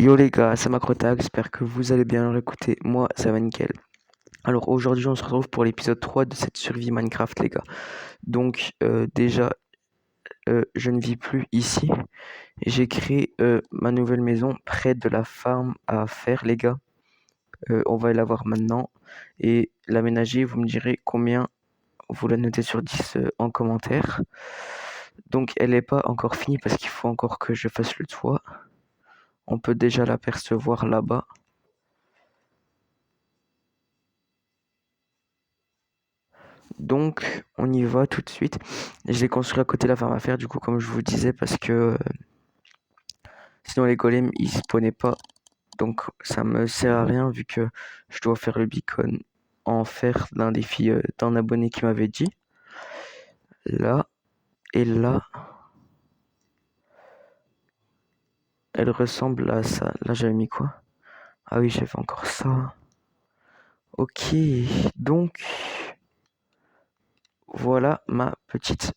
Yo les gars, c'est Macrotag, j'espère que vous allez bien. Alors écoutez, moi ça va nickel. Alors aujourd'hui on se retrouve pour l'épisode 3 de cette survie Minecraft les gars. Donc déjà je ne vis plus ici. J'ai créé ma nouvelle maison près de la farm à faire les gars. On va la voir maintenant. Et l'aménager, vous me direz combien vous la notez sur 10 en commentaire. Donc elle n'est pas encore finie parce qu'il faut encore que je fasse le toit. On peut déjà l'apercevoir là-bas. Donc, on y va tout de suite. Je l'ai construit à côté de la ferme à fer, du coup, comme je vous disais, parce que sinon les golems ils spawnaient pas. Donc, ça me sert à rien vu que je dois faire le beacon en fer d'un défi d'un abonné qui m'avait dit. Là et là, elle ressemble à ça. Là, j'avais mis quoi? Ah oui, j'avais encore ça. Ok, donc voilà ma petite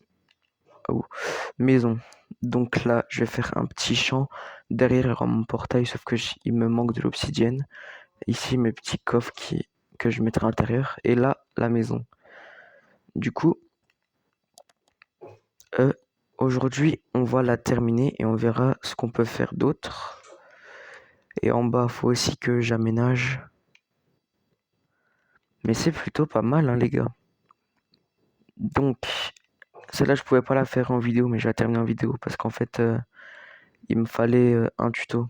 maison. Donc là, je vais faire un petit champ. Derrière, il y aura mon portail, sauf que il me manque de l'obsidienne. Ici, mes petits coffres que je mettrai à l'intérieur. Et là, la maison. Du coup, aujourd'hui, on va la terminer et on verra ce qu'on peut faire d'autre. Et en bas, faut aussi que j'aménage. Mais c'est plutôt pas mal, hein, les gars. Donc, celle-là, je pouvais pas la faire en vidéo, mais je vais la terminer en vidéo parce qu'en fait, il me fallait un tuto.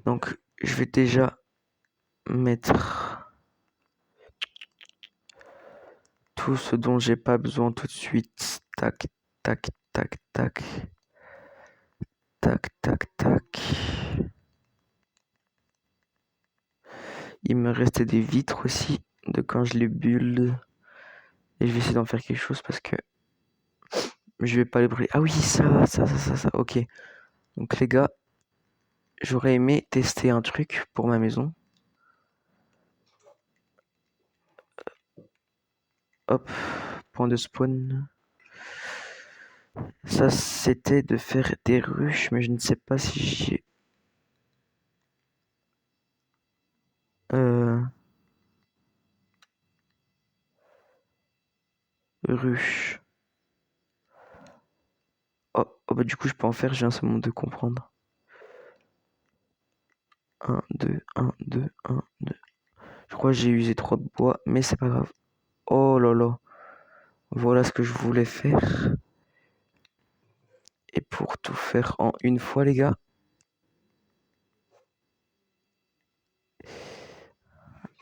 Donc, je vais déjà mettre tout ce dont j'ai pas besoin tout de suite. Tac, tac, tac, tac. Tac, tac, tac. Il me restait des vitres aussi de quand je les build. Et je vais essayer d'en faire quelque chose parce que je vais pas les brûler. Ah oui, ça. Ok. Donc les gars, j'aurais aimé tester un truc pour ma maison. Hop, point de spawn. Ça, c'était de faire des ruches, mais je ne sais pas si j'ai... Ruche. Oh, bah du coup, je peux en faire, j'ai un seul monde de comprendre. 1, 2, 1, 2, 1, 2. Je crois que j'ai usé trop de bois, mais c'est pas grave. Oh là là. Voilà ce que je voulais faire. Et pour tout faire en une fois, les gars.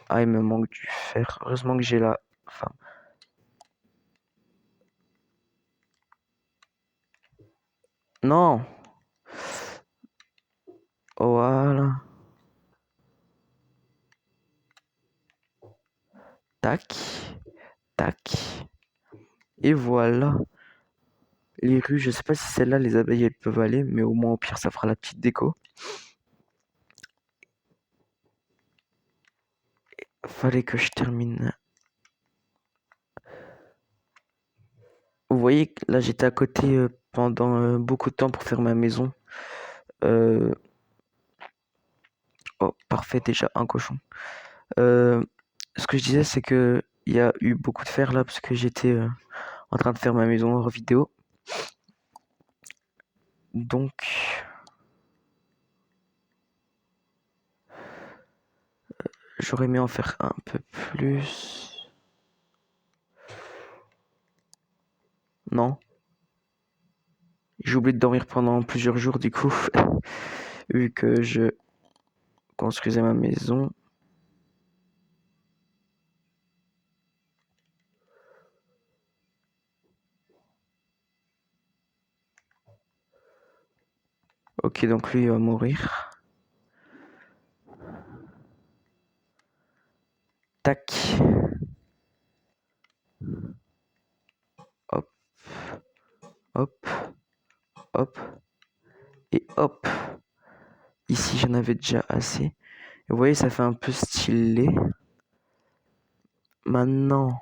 Ah, il me manque du fer. Heureusement que j'ai la... Enfin... Non. Voilà. Tac. Tac. Et voilà. Les rues, je sais pas si celle-là, les abeilles, elles peuvent aller. Mais au moins, au pire, ça fera la petite déco. Fallait que je termine. Vous voyez que là, j'étais à côté pendant beaucoup de temps pour faire ma maison. Oh, parfait, déjà, un cochon. Ce que je disais, c'est que il y a eu beaucoup de fer là, parce que j'étais en train de faire ma maison hors vidéo. Donc, j'aurais aimé en faire un peu plus. Non. J'ai oublié de dormir pendant plusieurs jours, du coup, vu que je construisais ma maison. Ok, donc lui, il va mourir. Tac. Hop. Hop. Hop. Et hop. Ici, j'en avais déjà assez. Et vous voyez, ça fait un peu stylé. Maintenant,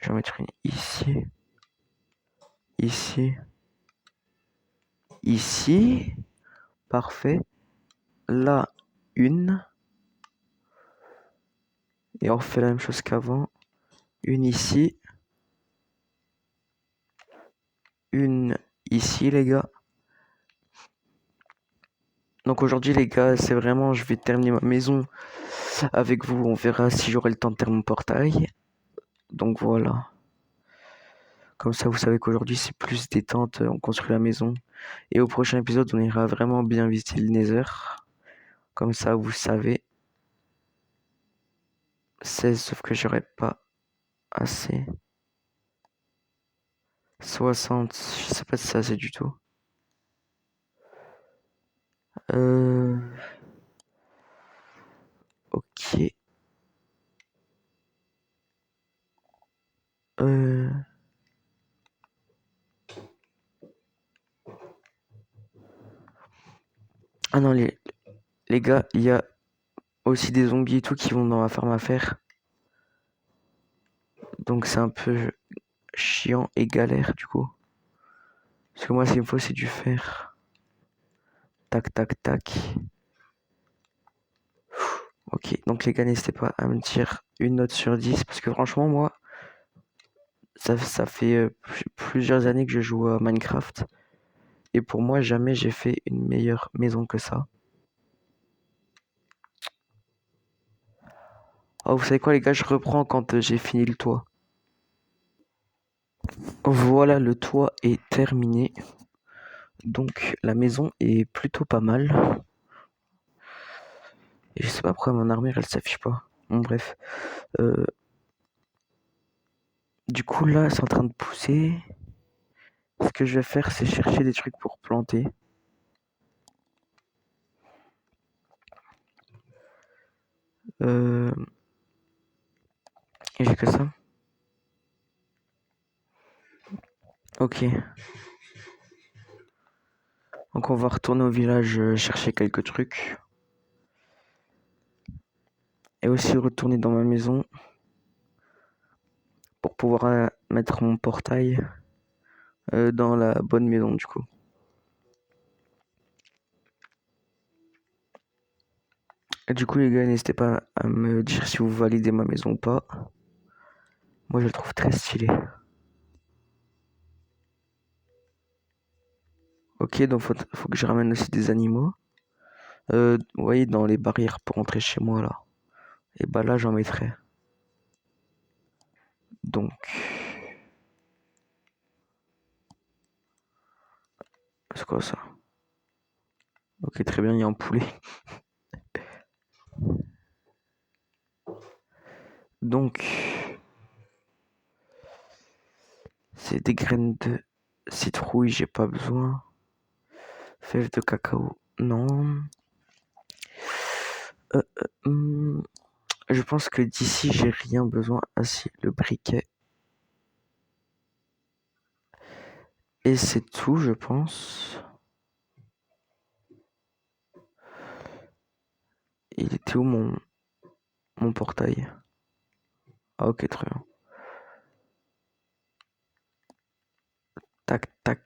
je vais en mettre une ici. Ici. ici. Parfait. Là, une. Et on refait la même chose qu'avant. Une ici. Une ici, les gars. Donc aujourd'hui, les gars, c'est vraiment, je vais terminer ma maison avec vous. On verra si j'aurai le temps de terminer mon portail. Donc voilà. Comme ça, vous savez qu'aujourd'hui, c'est plus détente. On construit la maison. Et au prochain épisode, on ira vraiment bien visiter le Nether. Comme ça, vous savez. 16, sauf que j'aurai pas assez. 60, je sais pas si c'est assez du tout. Ok. Ah non, les gars, il y a aussi des zombies et tout qui vont dans la ferme à faire. Donc c'est un peu chiant et galère du coup. Parce que moi, ce qu'il me faut, c'est du fer. Tac, tac, tac. Ok, donc les gars, n'hésitez pas à me dire une note sur 10. Parce que franchement, moi, ça fait plusieurs années que je joue à Minecraft. Et pour moi, jamais j'ai fait une meilleure maison que ça. Oh, vous savez quoi, les gars, je reprends quand j'ai fini le toit. Voilà, le toit est terminé. Donc, la maison est plutôt pas mal. Et je sais pas pourquoi mon armure, elle s'affiche pas. Bon, bref. Du coup, là, c'est en train de pousser. Ce que je vais faire, c'est chercher des trucs pour planter. Et j'ai que ça. Ok. Donc on va retourner au village chercher quelques trucs. Et aussi retourner dans ma maison. Pour pouvoir mettre mon portail dans la bonne maison du coup. Et du coup les gars, n'hésitez pas à me dire si vous validez ma maison ou pas. Moi je le trouve très stylé. Ok, donc faut que je ramène aussi des animaux. Vous voyez, dans les barrières pour entrer chez moi là. Et bah là j'en mettrai. Donc, c'est quoi ça? Ok, très bien, il y a un poulet. Donc, c'est des graines de citrouille, j'ai pas besoin. Fèves de cacao, non. Hmm, je pense que d'ici, j'ai rien besoin. Ah si, le briquet. Et c'est tout, je pense. Il était où mon portail? Ah ok, très bien. Tac, tac.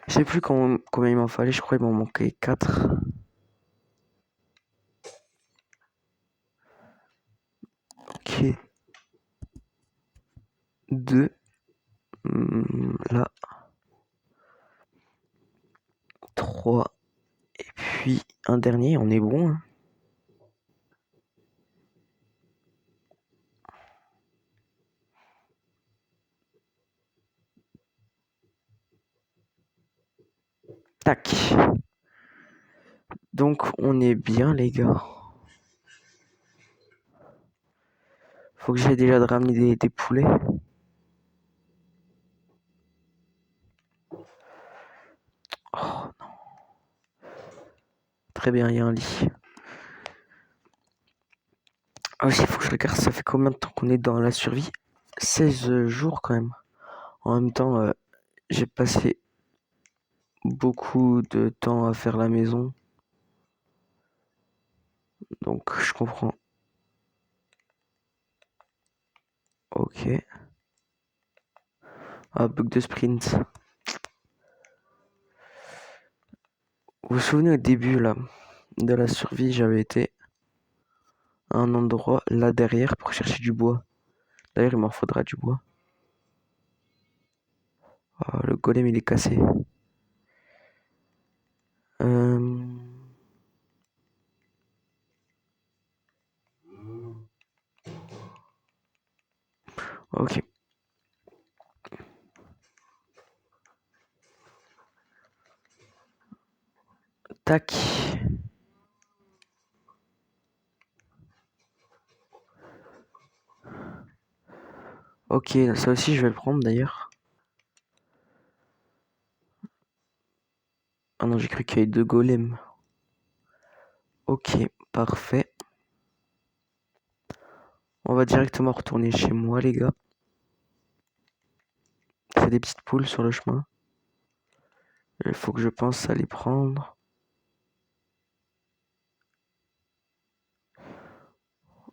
Je sais plus combien il m'en fallait, je crois qu'il m'en manquait 4. Ok. 2. Là. 3. Et puis un dernier, on est bon. Hein. Tac. Donc on est bien les gars. Faut que j'aille déjà de ramener des poulets. Oh non. Très bien, il y a un lit. Ah aussi, il faut que je regarde, ça fait combien de temps qu'on est dans la survie? 16 jours quand même. En même temps, j'ai passé beaucoup de temps à faire la maison. Donc je comprends. Ok. Ah, bug de sprint. vous souvenez au début là de la survie, j'avais été à un endroit là derrière pour chercher du bois. D'ailleurs, il m'en faudra du bois. Ah, le golem il est cassé. Euh, Ok. Tac. Ok, ça aussi je vais le prendre d'ailleurs. Ah non, j'ai cru qu'il y avait deux golems. Ok, parfait. On va directement retourner chez moi, les gars. C'est des petites poules sur le chemin. Il faut que je pense à les prendre.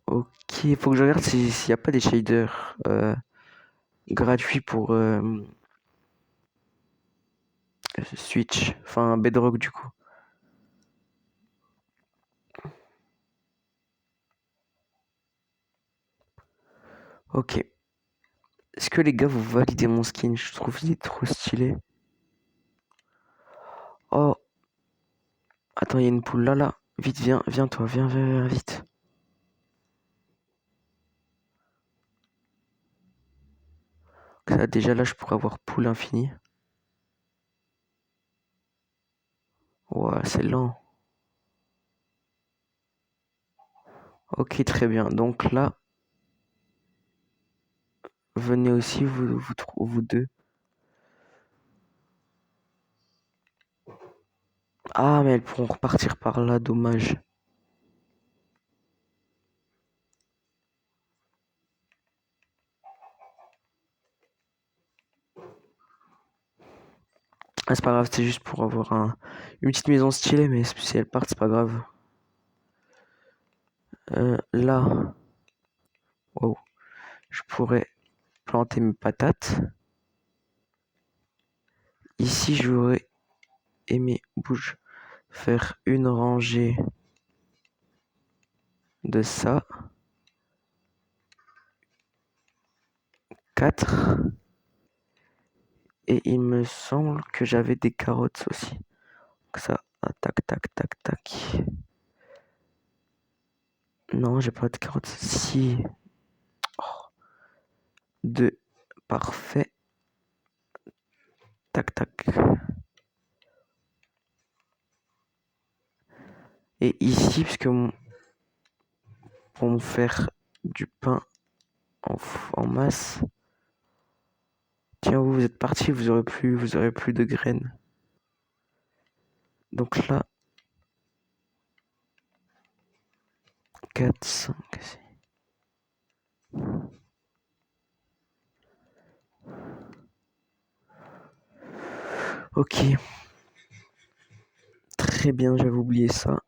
Ok, il faut que je regarde s'il n'y a pas des shaders gratuits pour Switch. Enfin, Bedrock du coup. Ok. Est-ce que les gars, vous validez mon skin? Je trouve qu'il est trop stylé. Oh. Attends, il y a une poule là, là. Vite, viens toi, viens, vite. Ça, déjà là, je pourrais avoir poule infinie. Ouais, c'est lent. Ok, très bien. Donc là, venez aussi, vous deux. Ah, mais elles pourront repartir par là, dommage. Ah, c'est pas grave, c'est juste pour avoir une petite maison stylée, mais si elles partent, c'est pas grave. Là, wow, je pourrais planter mes patates. Ici, j'aurais aimé, bouge, faire une rangée de ça. 4. Et il me semble que j'avais des carottes aussi. Donc ça, tac, tac, tac, tac. Non, j'ai pas de carottes. Si. 2. Parfait. Tac, tac. Et ici, puisque pour me faire du pain en masse. Tiens, vous êtes parti, vous aurez plus de graines. Donc là, 4, 5, 6. Ok. Très bien, j'avais oublié ça.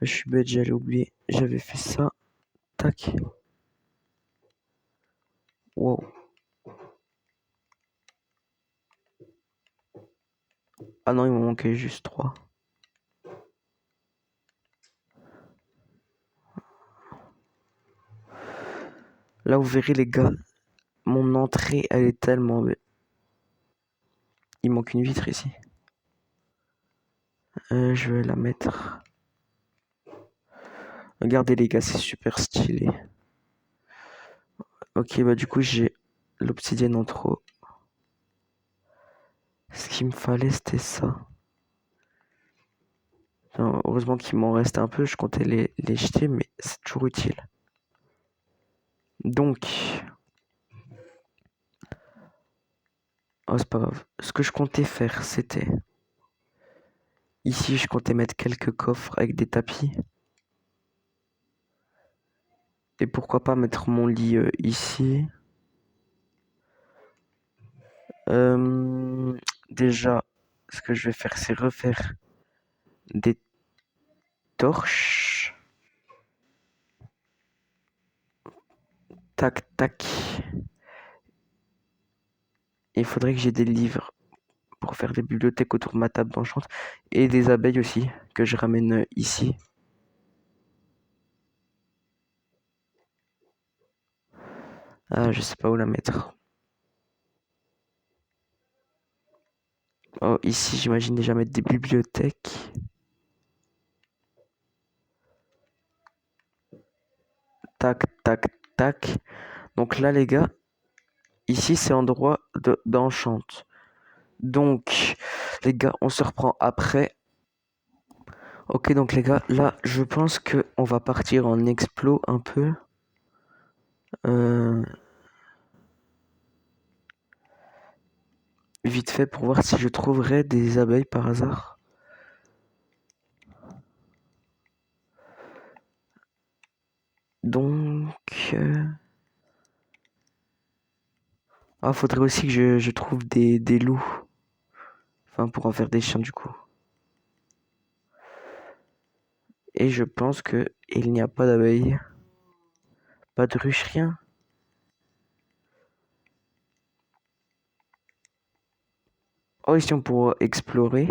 Je suis bête, j'allais oublier. J'avais fait ça. Tac. Wow. Ah non, il me manquait juste 3. Là, vous verrez, les gars, mon entrée, elle est tellement belle. Il manque une vitre ici. Je vais la mettre. Regardez, les gars, c'est super stylé. Ok, bah du coup, j'ai l'obsidienne en trop. Ce qu'il me fallait, c'était ça. Non, heureusement qu'il m'en reste un peu, je comptais les jeter, mais c'est toujours utile. Donc, oh, c'est pas grave. Ce que je comptais faire, c'était... Ici, je comptais mettre quelques coffres avec des tapis. Et pourquoi pas mettre mon lit ici. Déjà, ce que je vais faire, c'est refaire des torches. Tac, tac. il faudrait que j'ai des livres pour faire des bibliothèques autour de ma table d'enchant et des abeilles aussi que je ramène ici. Ah, je sais pas où la mettre. Oh, ici, j'imagine déjà mettre des bibliothèques. Tac, tac, tac. Donc là, les gars, ici, c'est l'endroit d'enchant. Donc, les gars, on se reprend après. Ok, donc les gars, là, je pense que on va partir en explo un peu. Euh, Vite fait pour voir si je trouverai des abeilles par hasard. Donc... Ah, faudrait aussi que je trouve des loups. Enfin, pour en faire des chiens du coup. Et je pense que il n'y a pas d'abeilles. Pas de ruche, rien. Oh, ici on pourra explorer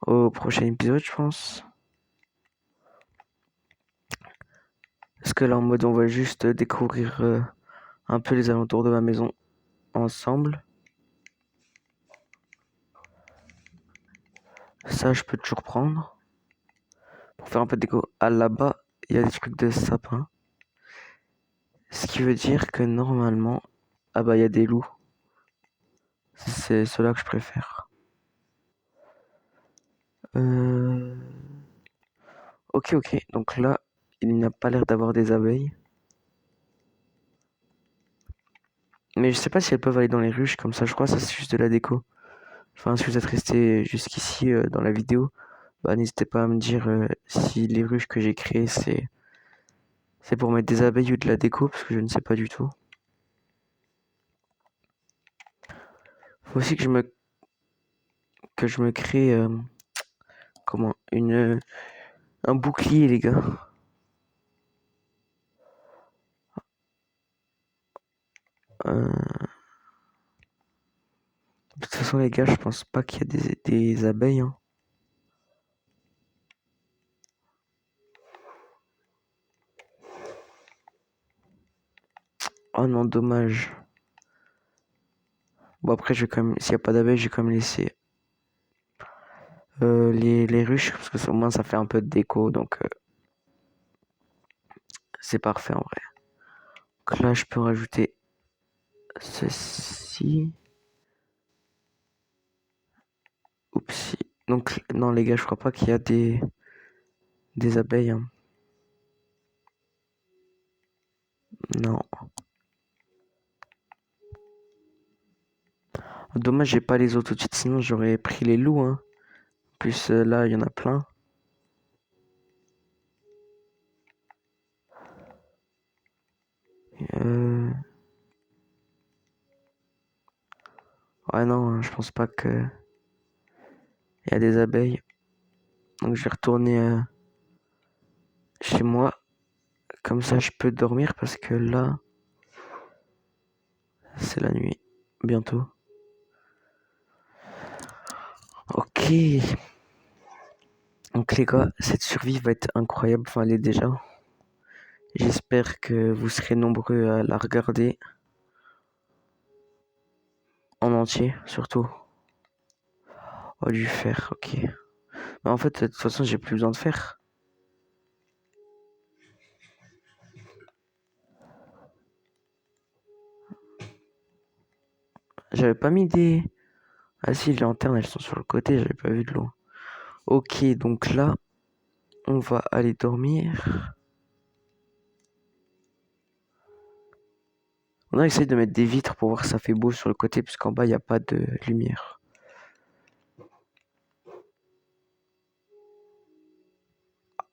au prochain épisode, je pense. Parce que là, en mode, on va juste découvrir un peu les alentours de ma maison ensemble. Ça, je peux toujours prendre. Pour faire un peu de déco. Ah, là-bas, il y a des trucs de sapin. Ce qui veut dire que normalement... Ah bah, il y a des loups. C'est ceux-là que je préfère. Euh... Ok, ok. Donc là, il n'a pas l'air d'avoir des abeilles. Mais je sais pas si elles peuvent aller dans les ruches comme ça. Je crois que ça, c'est juste de la déco. Enfin, si vous êtes resté jusqu'ici dans la vidéo, bah, n'hésitez pas à me dire si les ruches que j'ai créées, c'est pour mettre des abeilles ou de la déco, parce que je ne sais pas du tout. Faut aussi que je me crée comment un bouclier, les gars. Euh, de toute façon, les gars, je pense pas qu'il y a des abeilles. Hein. Oh non, dommage. Bon, après, je vais quand même, s'il n'y a pas d'abeilles, je vais quand même laisser les ruches, parce que au moins, ça fait un peu de déco, donc c'est parfait en vrai. Donc là, je peux rajouter ceci. Oups. Donc, non, les gars, je crois pas qu'il y a des abeilles. Hein. Non. Dommage, j'ai pas les autres tout de suite, sinon j'aurais pris les loups. Hein. En plus, là, il y en a plein. Euh... Ouais, non, hein, je pense pas que il y a des abeilles. Donc, je vais retourner chez moi. Comme ça, je peux dormir parce que là, c'est la nuit. Bientôt. Ok. Donc, les gars, cette survie va être incroyable. Enfin, elle est déjà. J'espère que vous serez nombreux à la regarder en entier, surtout. Oh, du fer, ok. Mais en fait, de toute façon, j'ai plus besoin de fer. J'avais pas mis des... Ah si, les lanternes, elles sont sur le côté, j'avais pas vu de loin. Ok, donc là, on va aller dormir. On a essayé de mettre des vitres pour voir si ça fait beau sur le côté, puisqu'en bas, il n'y a pas de lumière.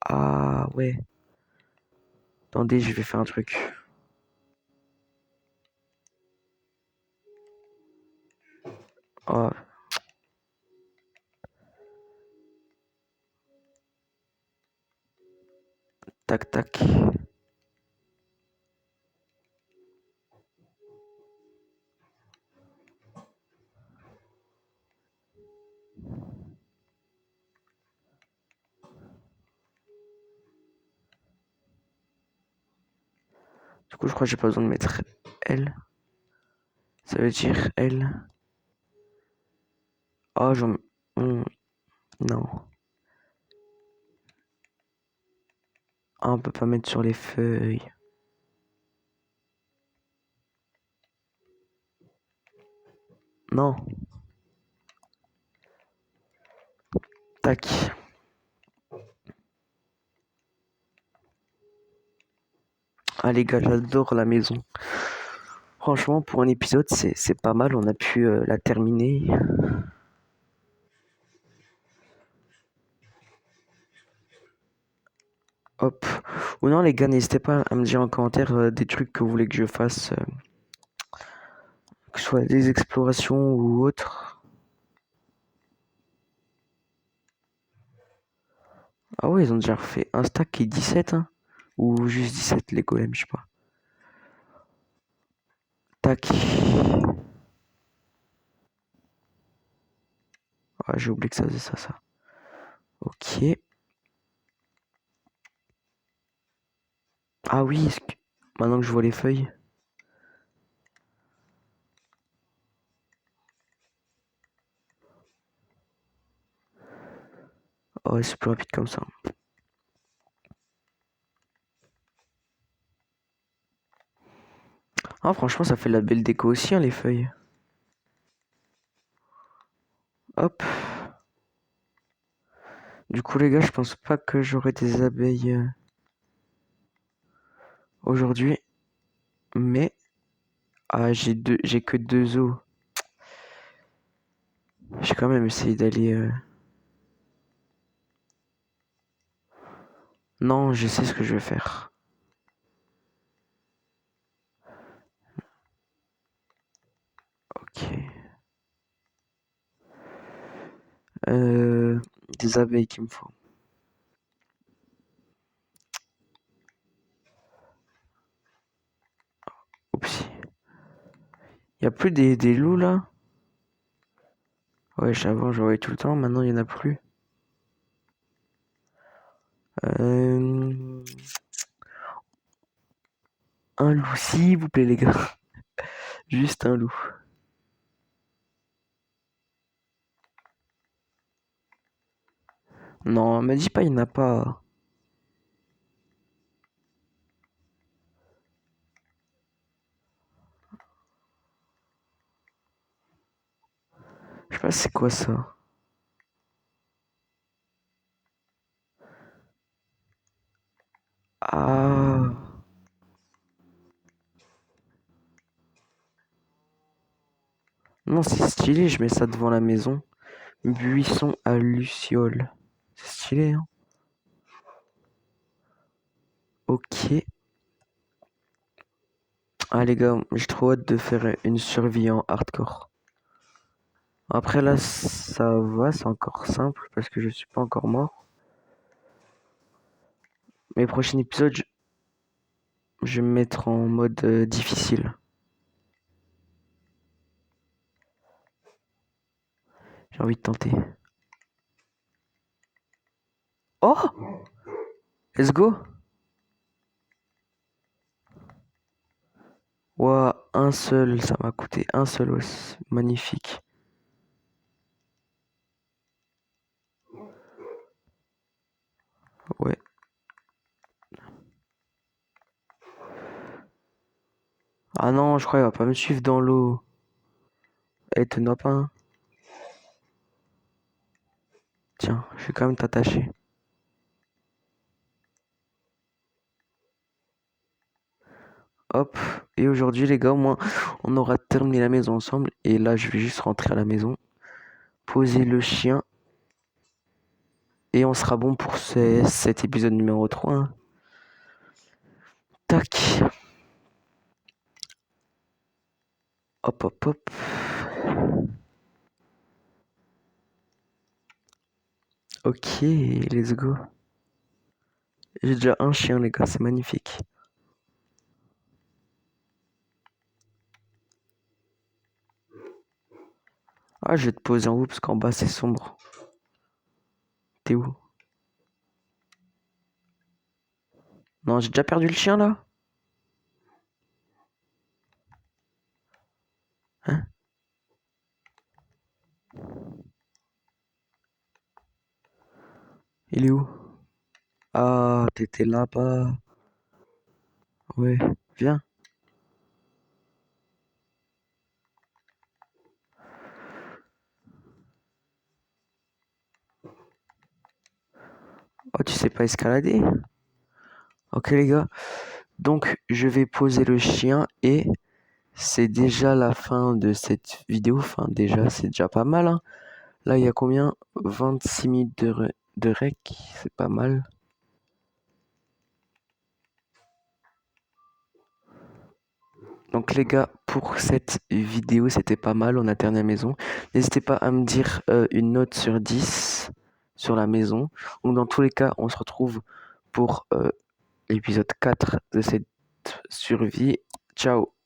Ah ouais. Attendez, je vais faire un truc. Oh, tac, tac. Du coup, je crois que j'ai pas besoin de mettre L. Ça veut dire L. Ah, non. Ah, on peut pas mettre sur les feuilles. Non. Tac. Ah les gars, j'adore la maison. Franchement, pour un épisode, c'est pas mal. On a pu la terminer. Hop. Ou non, les gars, n'hésitez pas à me dire en commentaire des trucs que vous voulez que je fasse. Que ce soit des explorations ou autre. Ah ouais, ils ont déjà refait un stack qui est 17, hein. Ou juste 17 les golems, je sais pas. Tac. Ah, j'ai oublié que ça faisait ça. Ok. Ah oui, maintenant que je vois les feuilles. Oh, ouais, c'est plus rapide comme ça. Ah, franchement, ça fait de la belle déco aussi, hein, les feuilles. Hop. Du coup, les gars, je pense pas que j'aurai des abeilles aujourd'hui. Mais, ah, j'ai que 2 os. J'ai quand même essayé d'aller. Non, je sais ce que je vais faire. Ok. Euh, des abeilles qu'il me faut. Oups. Y a plus des loups là? Ouais, avant j'en voyais tout le temps, maintenant il y en a plus. Euh, un loup, s'il vous plaît, les gars. Juste un loup. Non, me dis pas, il n'y en a pas. Je sais pas c'est quoi ça. Ah. Non, c'est stylé, je mets ça devant la maison. Buisson à Luciole. C'est stylé, hein. Ok. Ah les gars, j'ai trop hâte de faire une survie en hardcore. Après là, ça va, c'est encore simple parce que je suis pas encore mort. Mais prochain épisode, je vais me mettre en mode difficile. J'ai envie de tenter. Oh! Let's go! Ouah, un seul, ça m'a coûté un seul os. Magnifique. Ouais. Ah non, je crois qu'il va pas me suivre dans l'eau. Eh, te noie pas, hein. Tiens, je vais quand même t'attacher. Hop. Et aujourd'hui, les gars, au moins, on aura terminé la maison ensemble. Et là, je vais juste rentrer à la maison, poser le chien. Et on sera bon pour cet épisode numéro 3, hein. Tac. Hop, hop, hop. Ok, let's go. J'ai déjà un chien, les gars, c'est magnifique. Ah, je vais te poser en haut parce qu'en bas, c'est sombre. T'es où? Non, j'ai déjà perdu le chien, là? Hein? Il est où? Ah, t'étais là-bas. Ouais, viens. Oh, tu sais pas escalader? Ok les gars, donc je vais poser le chien et c'est déjà la fin de cette vidéo. Enfin déjà, c'est déjà pas mal, hein. Là, il y a combien? 26 minutes de rec, c'est pas mal. Donc les gars, pour cette vidéo, c'était pas mal, on a terminé la maison. N'hésitez pas à me dire une note sur 10 sur la maison. Donc dans tous les cas, on se retrouve pour l'épisode 4 de cette survie. Ciao!